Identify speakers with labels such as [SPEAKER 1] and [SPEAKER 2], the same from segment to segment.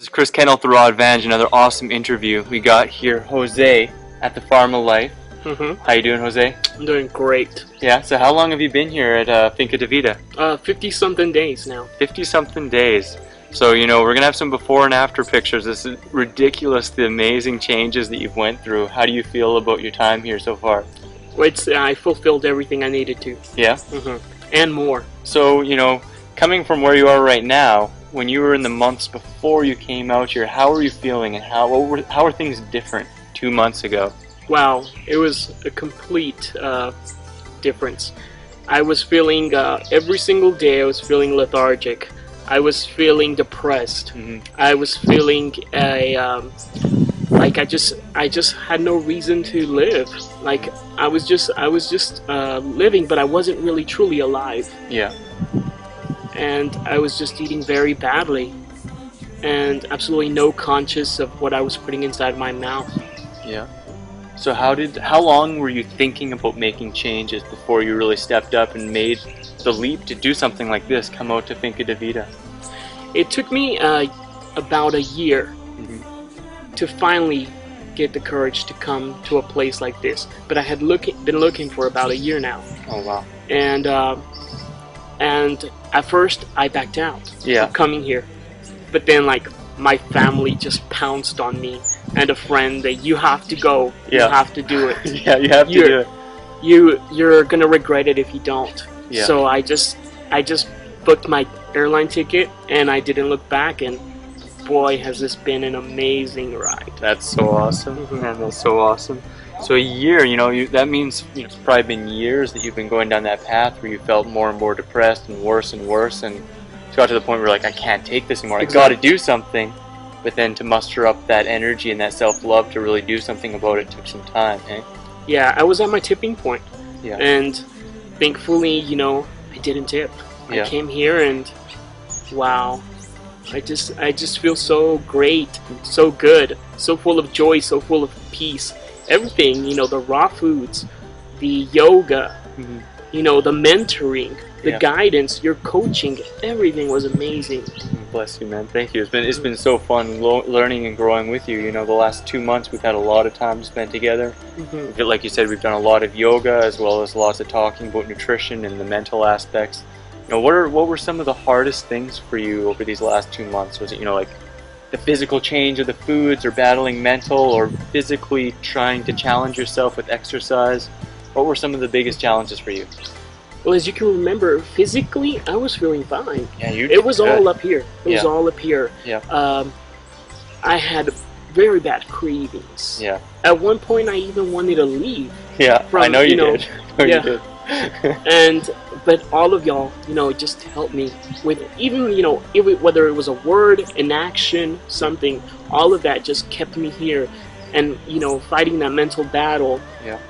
[SPEAKER 1] This is Chris Kennel with the Raw Advantage, another awesome interview. We got here Jose at the Farm of Life. How you doing, Jose?
[SPEAKER 2] I'm doing great.
[SPEAKER 1] Yeah, so how long have you been here at Finca de Vida?
[SPEAKER 2] 50-something days now.
[SPEAKER 1] 50-something days. So, you know, we're going to have some before and after pictures. This is ridiculous, the amazing changes that you've went through. How do you feel about your time here so far?
[SPEAKER 2] Well, I fulfilled everything I needed to.
[SPEAKER 1] Yeah?
[SPEAKER 2] And more.
[SPEAKER 1] So, you know, coming from where you are right now, when you were in the months before you came out here, how were you feeling and how are things different 2 months ago?
[SPEAKER 2] Wow, it was a complete difference. I was feeling, every single day I was feeling lethargic. I was feeling depressed. I was feeling like I just had no reason to live. Like I was just living, but I wasn't really truly alive.
[SPEAKER 1] Yeah. And
[SPEAKER 2] I was just eating very badly, and absolutely no conscious of what I was putting inside my mouth.
[SPEAKER 1] Yeah. So how long were you thinking about making changes before you really stepped up and made the leap to do something like this, come out to Finca de Vida?
[SPEAKER 2] It took me about a year to finally get the courage to come to a place like this. But I had been looking for about a year now.
[SPEAKER 1] Oh wow.
[SPEAKER 2] And at first I backed out of coming here. But then like my family just pounced on me, and a friend that you have to go, you have to do it.
[SPEAKER 1] Yeah, you have to do it.
[SPEAKER 2] You're gonna regret it if you don't.
[SPEAKER 1] Yeah.
[SPEAKER 2] So I just booked my airline ticket and I didn't look back, and boy has this been an amazing ride.
[SPEAKER 1] That's so awesome. Man, that's so awesome. So a year, you know, that means it's probably been years that you've been going down that path where you felt more and more depressed and worse, and it got to the point where you're like, I can't take this anymore. I got to do something. But then to muster up that energy and that self-love to really do something about it took some time, eh?
[SPEAKER 2] Yeah, I was at my tipping point.
[SPEAKER 1] Yeah.
[SPEAKER 2] And thankfully, you know, I didn't tip. I came here and wow, I just feel so great, so good, so full of joy, so full of peace. Everything, you know, the raw foods, the yoga, you know, the mentoring, the guidance, your coaching, everything was amazing.
[SPEAKER 1] Bless you, man. Thank you. It's been so fun learning and growing with you. You know, the last 2 months we've had a lot of time spent together. Like you said, we've done a lot of yoga as well as lots of talking about nutrition and the mental aspects. You know, what were some of the hardest things for you over these last 2 months? Was it, you know, like the physical change of the foods, or battling mental, or physically trying to challenge yourself with exercise? What were some of the biggest challenges for you?
[SPEAKER 2] Well, as you can remember, physically, I was feeling fine.
[SPEAKER 1] Yeah,
[SPEAKER 2] it was all up here. It was all up here.
[SPEAKER 1] Yeah.
[SPEAKER 2] I had very bad cravings.
[SPEAKER 1] Yeah.
[SPEAKER 2] At one point, I even wanted to leave.
[SPEAKER 1] Yeah, I know you did. You did.
[SPEAKER 2] But all of y'all, you know, just helped me with even, you know, whether it was a word, an action, something, all of that just kept me here, and you know, fighting that mental battle,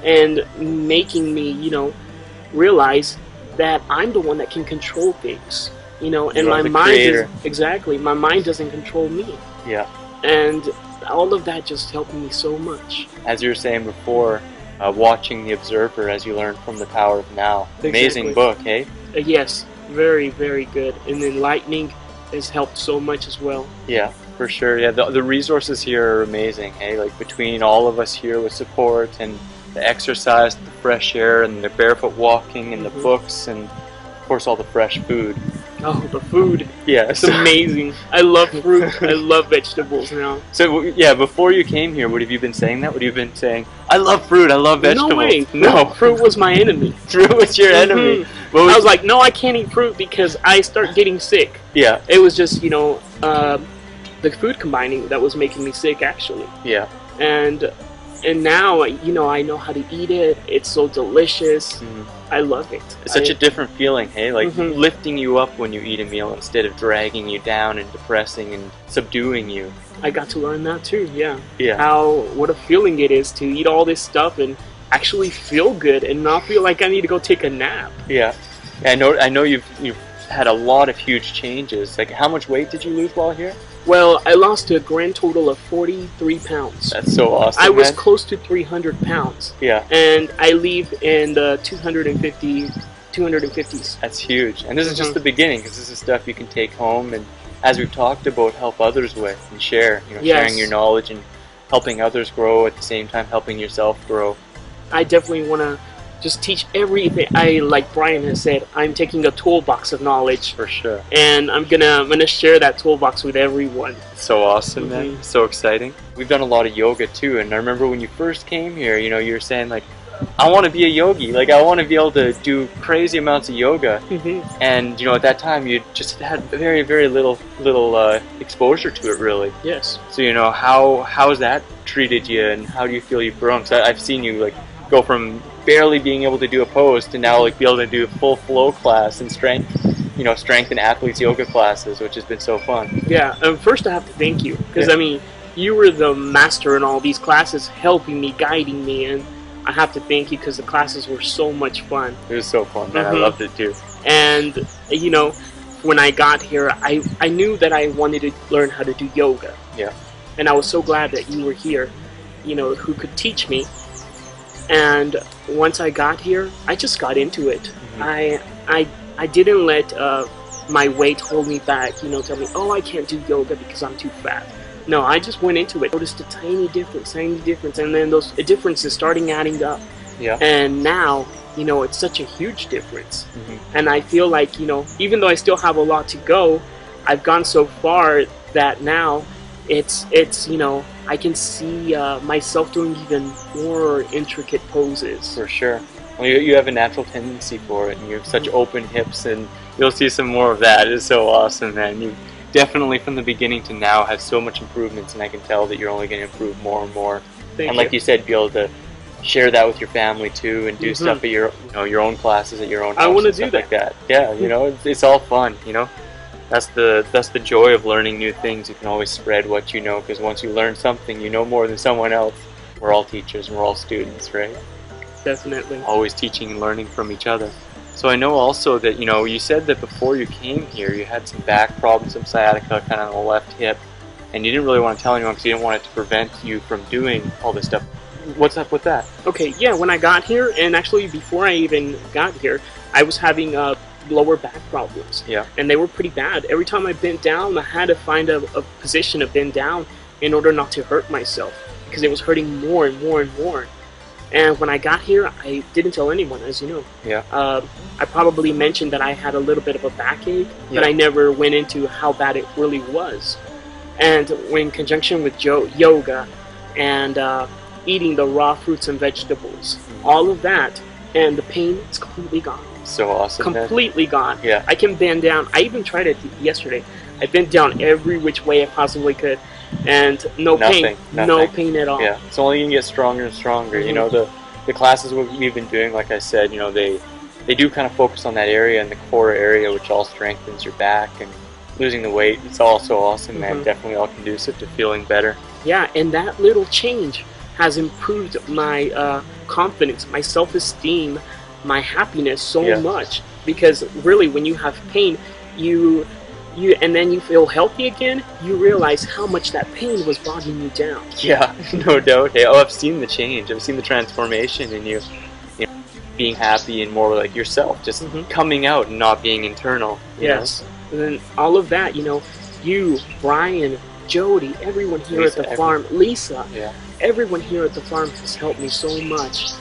[SPEAKER 2] and making me, you know, realize that I'm the one that can control things, you know, and my mind my mind doesn't control me.
[SPEAKER 1] Yeah. And
[SPEAKER 2] all of that just helped me so much.
[SPEAKER 1] As you were saying before, watching The Observer as you learn from the power of now. Amazing book, eh?
[SPEAKER 2] Yes, very, very good. And enlightening has helped so much as well. Yeah,
[SPEAKER 1] for sure. Yeah, the resources here are amazing, eh? Like between all of us here with support and the exercise, the fresh air, and the barefoot walking, and the books, and of course all the fresh food.
[SPEAKER 2] Oh, the food.
[SPEAKER 1] Yeah.
[SPEAKER 2] It's amazing. I love fruit. I love vegetables now.
[SPEAKER 1] So, yeah, before you came here, would have you been saying that? Would you have been saying, I love fruit, I love vegetables?
[SPEAKER 2] No way.
[SPEAKER 1] No.
[SPEAKER 2] Fruit was my enemy.
[SPEAKER 1] Fruit was your enemy.
[SPEAKER 2] I was like, no, I can't eat fruit because I start getting sick.
[SPEAKER 1] Yeah.
[SPEAKER 2] It was just, you know, the food combining that was making me sick, actually.
[SPEAKER 1] Yeah.
[SPEAKER 2] And now, you know, I know how to eat it. It's so delicious. I love it.
[SPEAKER 1] It's such a different feeling, hey? Like lifting you up when you eat a meal instead of dragging you down and depressing and subduing you.
[SPEAKER 2] I got to learn that too, yeah.
[SPEAKER 1] Yeah.
[SPEAKER 2] What a feeling it is to eat all this stuff and actually feel good and not feel like I need to go take a nap.
[SPEAKER 1] Yeah. I know you've had a lot of huge changes. Like, how much weight did you lose while here?
[SPEAKER 2] Well, I lost a grand total of 43 pounds.
[SPEAKER 1] That's so awesome,
[SPEAKER 2] I was close to 300 pounds.
[SPEAKER 1] Yeah.
[SPEAKER 2] And I leave in the 250s.
[SPEAKER 1] That's huge. And this is just the beginning, because this is stuff you can take home and as we've talked about, help others with and share. You know,
[SPEAKER 2] Yes.
[SPEAKER 1] sharing your knowledge and helping others grow at the same time, helping yourself grow.
[SPEAKER 2] I definitely want to just teach everything. Like Brian has said, I'm taking a toolbox of knowledge,
[SPEAKER 1] For sure.
[SPEAKER 2] and I'm gonna share that toolbox with everyone.
[SPEAKER 1] So awesome, man. So exciting. We've done a lot of yoga too, and I remember when you first came here, you know, you were saying like, I want to be a yogi. Like, I want to be able to do crazy amounts of yoga. And, you know, at that time, you just had very, very little exposure to it, really.
[SPEAKER 2] Yes.
[SPEAKER 1] So, you know, how's that treated you, and how do you feel you've grown? Because I've seen you, like, go from barely being able to do a pose to now, like, be able to do a full flow class and strength and athletes yoga classes, which has been so fun.
[SPEAKER 2] Yeah. First, I have to thank you, because
[SPEAKER 1] Yeah.
[SPEAKER 2] I mean, you were the master in all these classes, helping me, guiding me, and I have to thank you because the classes were so much fun.
[SPEAKER 1] It was so fun, man. I loved it too.
[SPEAKER 2] And, you know, when I got here, I knew that I wanted to learn how to do yoga.
[SPEAKER 1] Yeah.
[SPEAKER 2] And I was so glad that you were here, you know, who could teach me. And once I got here, I just got into it. I didn't let my weight hold me back, you know, tell me, oh, I can't do yoga because I'm too fat. No, I just went into it, noticed a tiny difference, and then those differences starting adding up.
[SPEAKER 1] Yeah.
[SPEAKER 2] And now, you know, it's such a huge difference. And I feel like, you know, even though I still have a lot to go, I've gone so far that now it's you know, I can see myself doing even more intricate poses.
[SPEAKER 1] For sure. Well, you have a natural tendency for it, and you have such open hips, and you'll see some more of that. It's so awesome, man. You definitely, from the beginning to now, have so much improvements, and I can tell that you're only going to improve more and more.
[SPEAKER 2] Thank
[SPEAKER 1] and like
[SPEAKER 2] you.
[SPEAKER 1] you said, be able to share that with your family too, and do stuff at your own classes at your own house.
[SPEAKER 2] I wanna
[SPEAKER 1] and
[SPEAKER 2] do
[SPEAKER 1] stuff
[SPEAKER 2] that.
[SPEAKER 1] like that. Yeah, you know, it's all fun. You know, that's the joy of learning new things. You can always spread what you know, because once you learn something, you know more than someone else. We're all teachers and we're all students, right?
[SPEAKER 2] Definitely.
[SPEAKER 1] Always teaching and learning from each other. So I know also that, you know, you said that before you came here, you had some back problems, some sciatica, kind of on the left hip, and you didn't really want to tell anyone because you didn't want it to prevent you from doing all this stuff. What's up with that?
[SPEAKER 2] Okay, yeah, when I got here, and actually before I even got here, I was having lower back problems.
[SPEAKER 1] Yeah.
[SPEAKER 2] And they were pretty bad. Every time I bent down, I had to find a position to bend down in order not to hurt myself, because it was hurting more and more and more. And when I got here, I didn't tell anyone, as you know.
[SPEAKER 1] Yeah.
[SPEAKER 2] I probably mentioned that I had a little bit of a backache,
[SPEAKER 1] Yeah.
[SPEAKER 2] but I never went into how bad it really was. And in conjunction with yoga and eating the raw fruits and vegetables, all of that, and the pain is completely gone.
[SPEAKER 1] So awesome. man.
[SPEAKER 2] Completely gone.
[SPEAKER 1] Yeah.
[SPEAKER 2] I can bend down. I even tried it yesterday. I bent down every which way I possibly could, and no pain. No pain at all.
[SPEAKER 1] Yeah, it's only going to get stronger and stronger. You know, the classes we've been doing, like I said, you know, they do kind of focus on that area and the core area, which all strengthens your back, and losing the weight. It's all so awesome, man. Definitely all conducive to feeling better.
[SPEAKER 2] Yeah, and that little change has improved my confidence, my self-esteem, my happiness so much. Because really, when you have pain, and then you feel healthy again, you realize how much that pain was bogging you down.
[SPEAKER 1] Yeah, no doubt. Hey, I've seen the change. I've seen the transformation in you. You know, being happy and more like yourself, just coming out and not being internal.
[SPEAKER 2] Yes. And then all of that, you know, you, Brian, Jody, everyone here
[SPEAKER 1] Lisa,
[SPEAKER 2] at the farm, Lisa,
[SPEAKER 1] Yeah.
[SPEAKER 2] everyone here at the farm has helped me so much.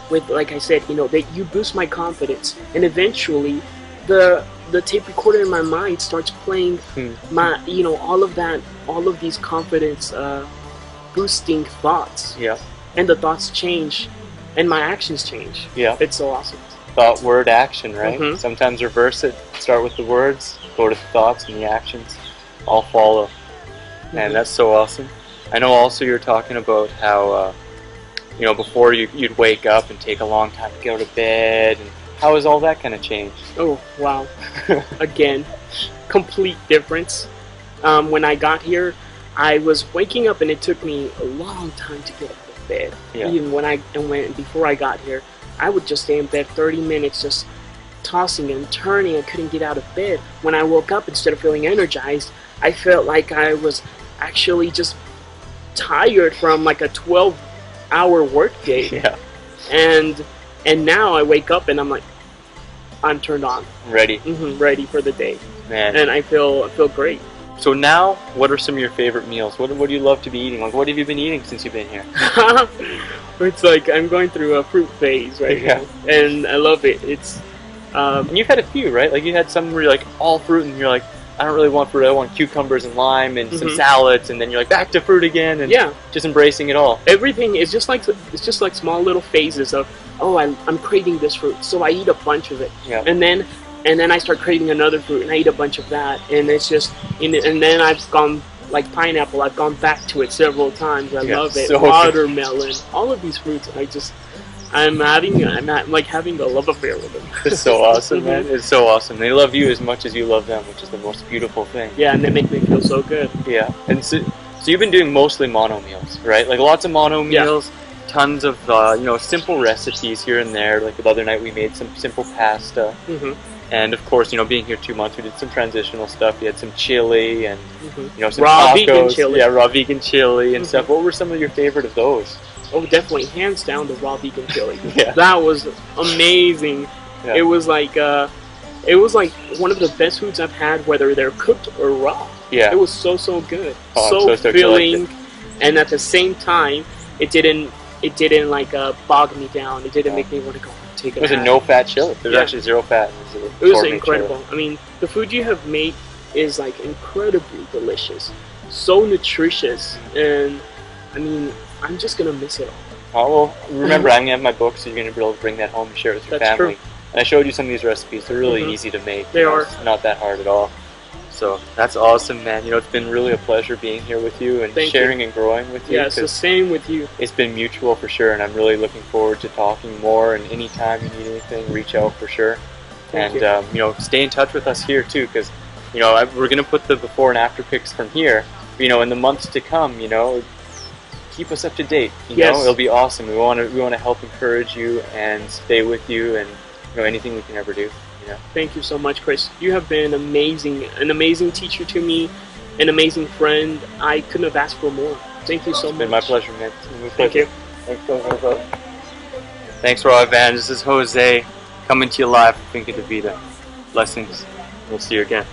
[SPEAKER 2] With, like I said, you know, that you boost my confidence, and eventually the tape recorder in my mind starts playing my, you know, all of these confidence boosting thoughts.
[SPEAKER 1] Yeah.
[SPEAKER 2] And the thoughts change, and my actions change.
[SPEAKER 1] Yeah.
[SPEAKER 2] It's so awesome.
[SPEAKER 1] Thought, word, action, right? Sometimes reverse it. Start with the words, go to the thoughts, and the actions all follow. Man, that's so awesome. I know also you're talking about how, you know, before you'd wake up and take a long time to get out of bed, and how has all that kind of changed?
[SPEAKER 2] Oh, wow. Again, complete difference. When I got here, I was waking up and it took me a long time to get out of bed.
[SPEAKER 1] Yeah.
[SPEAKER 2] Even before I got here, I would just stay in bed 30 minutes just tossing and turning. I couldn't get out of bed. When I woke up, instead of feeling energized, I felt like I was actually just tired from like a 12-hour work day.
[SPEAKER 1] Yeah.
[SPEAKER 2] And now I wake up and I'm like, I'm turned on,
[SPEAKER 1] Ready.
[SPEAKER 2] ready for the day,
[SPEAKER 1] Man.
[SPEAKER 2] and I feel great.
[SPEAKER 1] So now, what are some of your favorite meals? What do you love to be eating? Like, what have you been eating since you've been here?
[SPEAKER 2] It's like I'm going through a fruit phase right now, and I love it. It's
[SPEAKER 1] and you've had a few, right? Like you had some where you're like all fruit, and you're like, I don't really want fruit. I want cucumbers and lime and some salads, and then you're like back to fruit again, and just embracing it all.
[SPEAKER 2] Everything is just like small little phases of, oh, I'm craving this fruit, so I eat a bunch of it, and then I start craving another fruit, and I eat a bunch of that, and it's just, and then I've gone, like pineapple, I've gone back to it several times. I love it. So watermelon, all of these fruits, I'm like having a love affair with them.
[SPEAKER 1] It's so awesome, man. It's so awesome. They love you as much as you love them, which is the most beautiful thing.
[SPEAKER 2] Yeah, and they make me feel so good.
[SPEAKER 1] Yeah, and so you've been doing mostly mono meals, right? Like lots of mono meals. Tons of simple recipes here and there. Like the other night we made some simple pasta, and of course being here 2 months we did some transitional stuff. We had some chili and some
[SPEAKER 2] raw
[SPEAKER 1] tacos,
[SPEAKER 2] vegan chili.
[SPEAKER 1] Yeah, raw vegan chili and stuff. What were some of your favorite of those?
[SPEAKER 2] Oh, definitely, hands down, the raw vegan chili.
[SPEAKER 1] Yeah.
[SPEAKER 2] That was amazing. Yeah. It was like one of the best foods I've had, whether they're cooked or raw. Yeah, it was so good, so filling, and at the same time, it didn't like bog me down. It didn't make me want to go take a nap.
[SPEAKER 1] It was a no-fat chili. There's actually zero fat.
[SPEAKER 2] It was incredible. Chili. I mean, the food you have made is like incredibly delicious, so nutritious, and I mean, I'm just gonna miss it all.
[SPEAKER 1] Oh well, remember, I'm gonna have my book, so you're gonna be able to bring that home and share it with your family. True. And I showed you some of these recipes. They're really easy to make.
[SPEAKER 2] They are.
[SPEAKER 1] It's not that hard at all. So that's awesome, man. It's been really a pleasure being here with you and sharing and growing with you.
[SPEAKER 2] Yeah, it's the same with you.
[SPEAKER 1] It's been mutual for sure, and I'm really looking forward to talking more. And anytime you need anything, reach out for sure.
[SPEAKER 2] Thank you.
[SPEAKER 1] Stay in touch with us here too, because we're gonna put the before and after pics from here. In the months to come, keep us up to date. It'll be awesome. We want to help encourage you and stay with you, and anything we can ever do.
[SPEAKER 2] Thank you so much, Chris. You have been amazing, an amazing teacher to me, an amazing friend. I couldn't have asked for more. Thank you so much.
[SPEAKER 1] It's been my pleasure, man.
[SPEAKER 2] Thank you.
[SPEAKER 1] Thanks, Raw Evangelist. This is Jose coming to you live from Finca de Vida. Blessings. We'll see you again.